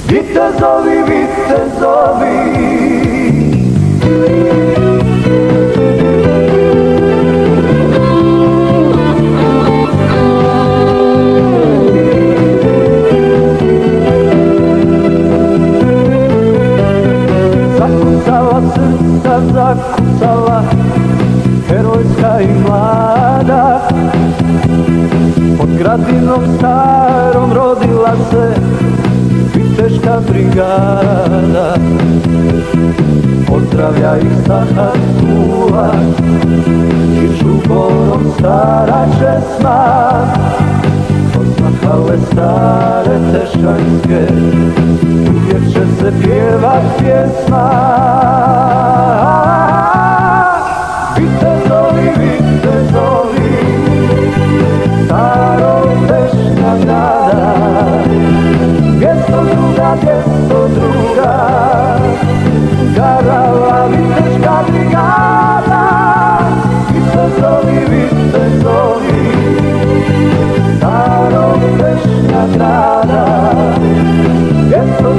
Vitezovi, vitezovi, zakucala srca, zakucala, herojska i mlada. Pod gradinom starom rodila se viteška brigada. Pozdravlja ih Sahar Kula i čuborom stara česna. Posmahale stare tešanjske, uvijek će se pjevat pjesma. Vitezovi, vitezovi, starog tešnja grada, 202, garala viteška brigada. Vitezovi, vitezovi, starog tešnja grada, 202,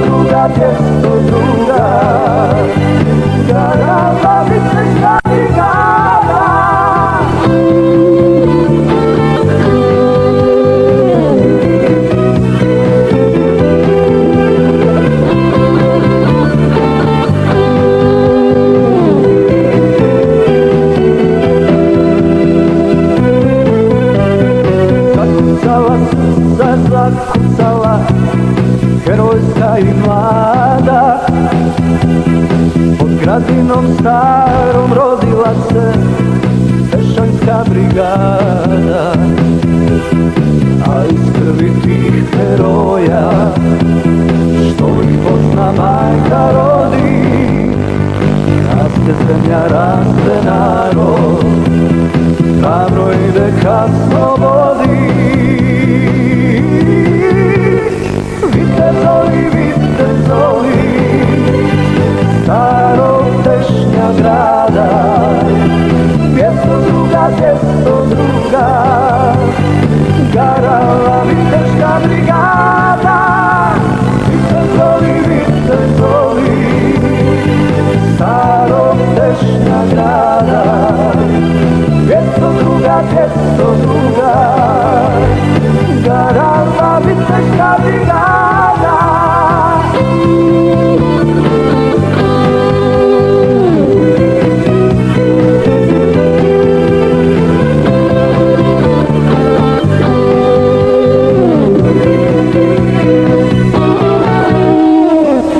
garala viteška brigada. Zakucala, herojska i mlada. Pod gradinom starom rodila se tešanjska brigada. A iz krvi tih heroja, što ih pozna majka rodi, raste zemlja, raste narod, hrabro ide ka slobodi. Vitezovi, vitezovi, starog tešnja grada, 202, garala viteška brigada. Vitezovi, vitezovi, starog tešnja grada, 202, garala viteška brigada.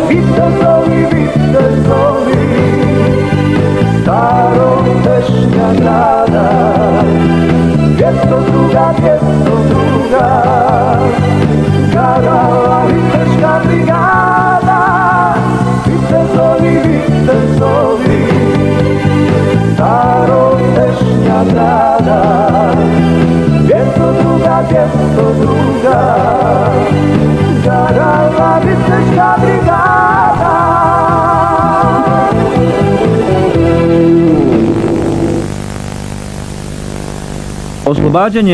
Vitezovi, vitezovi, starog tešnja grada, 202, garala viteška brigada. Vitezovi, vitezovi, starog tešnja grada, 202, garala viteška brigada. Oslobađanje